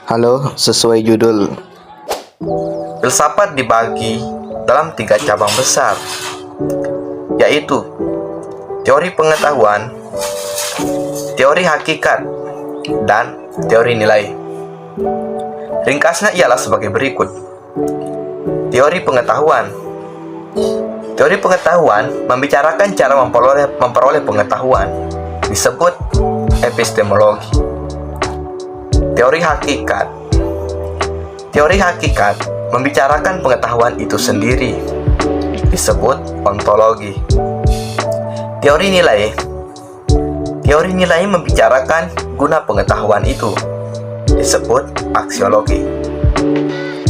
Halo, sesuai judul. Filsafat dibagi dalam 3 cabang besar, yaitu teori pengetahuan, teori hakikat, dan teori nilai. Ringkasnya ialah sebagai berikut. Teori pengetahuan. Teori pengetahuan membicarakan cara memperoleh pengetahuan, disebut epistemologi. Teori hakikat. Teori hakikat membicarakan pengetahuan itu sendiri, disebut ontologi. Teori nilai. Teori nilai membicarakan guna pengetahuan itu, disebut aksiologi.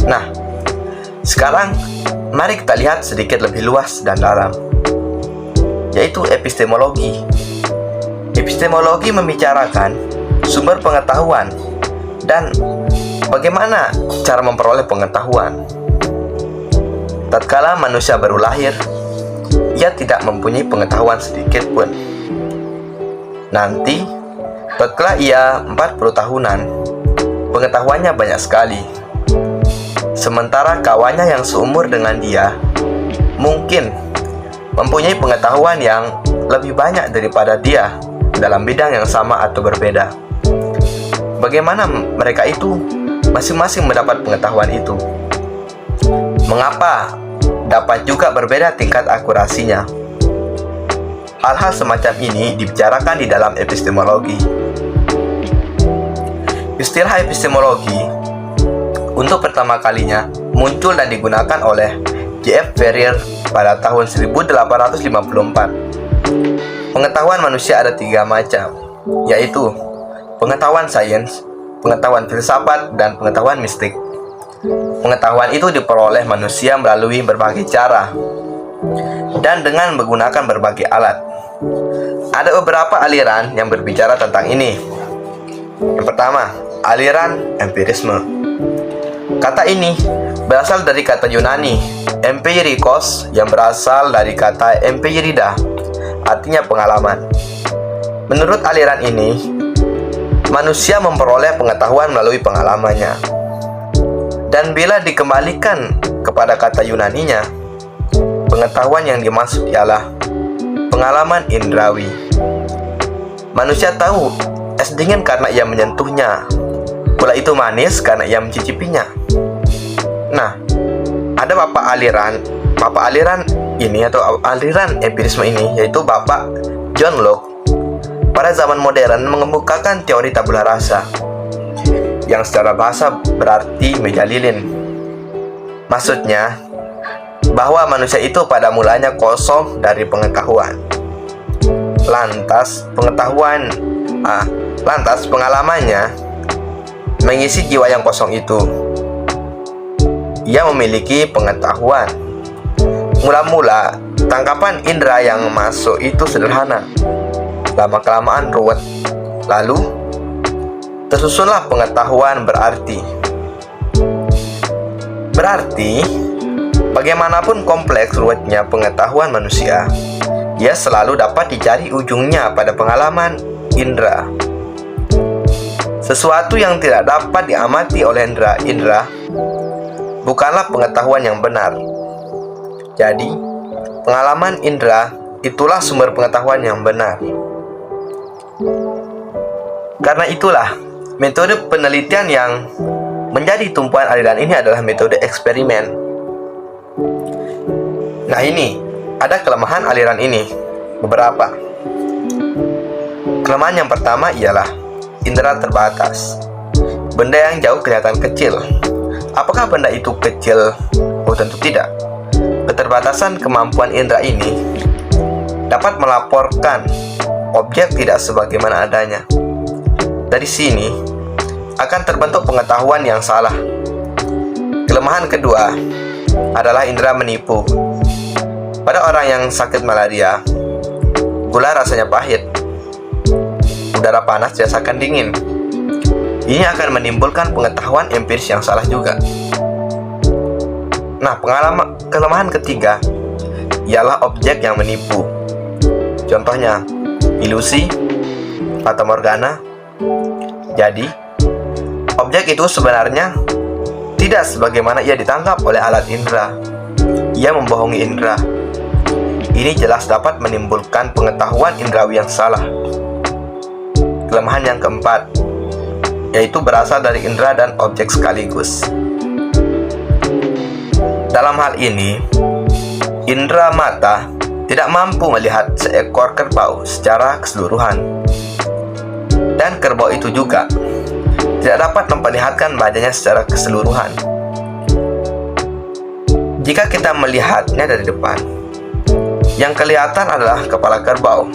Nah, sekarang mari kita lihat sedikit lebih luas dan dalam, yaitu epistemologi. Epistemologi membicarakan sumber pengetahuan dan bagaimana cara memperoleh pengetahuan. Tatkala manusia baru lahir, ia tidak mempunyai pengetahuan sedikit pun. Nanti, tatkala ia 40 tahunan, pengetahuannya banyak sekali. Sementara kawannya yang seumur dengan dia mungkin mempunyai pengetahuan yang lebih banyak daripada dia dalam bidang yang sama atau berbeda. Bagaimana mereka itu masing-masing mendapat pengetahuan itu? Mengapa dapat juga berbeda tingkat akurasinya? Hal-hal semacam ini dibicarakan di dalam epistemologi. Istilah epistemologi untuk pertama kalinya muncul dan digunakan oleh J.F. Ferrier pada tahun 1854. Pengetahuan manusia ada 3 macam, yaitu pengetahuan sains, pengetahuan filsafat, dan pengetahuan mistik. Pengetahuan itu diperoleh manusia melalui berbagai cara dan dengan menggunakan berbagai alat. Ada beberapa aliran yang berbicara tentang ini. Yang pertama, aliran empirisme. Kata ini berasal dari kata Yunani empirikos yang berasal dari kata empirida, artinya pengalaman. Menurut aliran ini, manusia memperoleh pengetahuan melalui pengalamannya. Dan bila dikembalikan kepada kata Yunaninya, pengetahuan yang dimaksud ialah pengalaman indrawi. Manusia tahu es dingin karena ia menyentuhnya, gula itu manis karena ia mencicipinya. Nah, ada bapak aliran ini atau aliran empirisme ini, yaitu Bapak John Locke. Pada zaman modern mengemukakan teori tabula rasa, yang secara bahasa berarti meja lilin. Maksudnya, bahwa manusia itu pada mulanya kosong dari pengetahuan. Lantas pengalamannya mengisi jiwa yang kosong itu. Ia memiliki pengetahuan. Mula-mula, tangkapan indera yang masuk itu sederhana. Lama-kelamaan ruwet. Lalu, tersusunlah pengetahuan berarti. Berarti, bagaimanapun kompleks ruwetnya pengetahuan manusia, ia selalu dapat dicari ujungnya pada pengalaman indera. Sesuatu yang tidak dapat diamati oleh indera bukanlah pengetahuan yang benar. Jadi, pengalaman indera itulah sumber pengetahuan yang benar. Karena itulah, metode penelitian yang menjadi tumpuan aliran ini adalah metode eksperimen. Nah, ini ada kelemahan aliran ini, beberapa. Kelemahan yang pertama ialah indera terbatas. Benda yang jauh kelihatan kecil. Apakah benda itu kecil? Oh, tentu tidak. Keterbatasan kemampuan indera ini dapat melaporkan objek tidak sebagaimana adanya. Dari sini akan terbentuk pengetahuan yang salah. Kelemahan kedua adalah indera menipu. Pada orang yang sakit malaria, gula rasanya pahit, udara panas dirasakan dingin. Ini akan menimbulkan pengetahuan empiris yang salah juga. Nah, kelemahan ketiga ialah objek yang menipu. Contohnya, ilusi, fata morgana. Jadi, Objek itu sebenarnya tidak sebagaimana ia ditangkap oleh alat indera. Ia membohongi indera. Ini jelas dapat menimbulkan pengetahuan indrawi yang salah. Kelemahan yang keempat, yaitu berasal dari indera dan objek sekaligus. Dalam hal ini, indera mata tidak mampu melihat seekor kerbau secara keseluruhan. Dan kerbau itu juga tidak dapat memperlihatkan badannya secara keseluruhan. Jika kita melihatnya dari depan, yang kelihatan adalah kepala kerbau.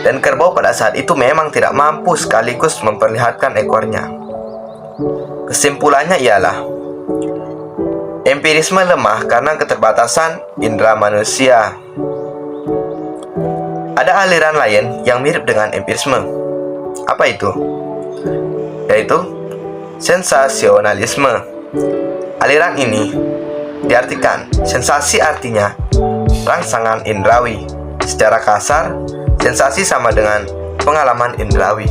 Dan kerbau pada saat itu memang tidak mampu sekaligus memperlihatkan ekornya. Kesimpulannya ialah, empirisme lemah karena keterbatasan indera manusia. Ada aliran lain yang mirip dengan empirisme. Apa itu? Yaitu sensasionalisme. Aliran ini diartikan sensasi artinya rangsangan indrawi. Secara kasar, sensasi sama dengan pengalaman indrawi.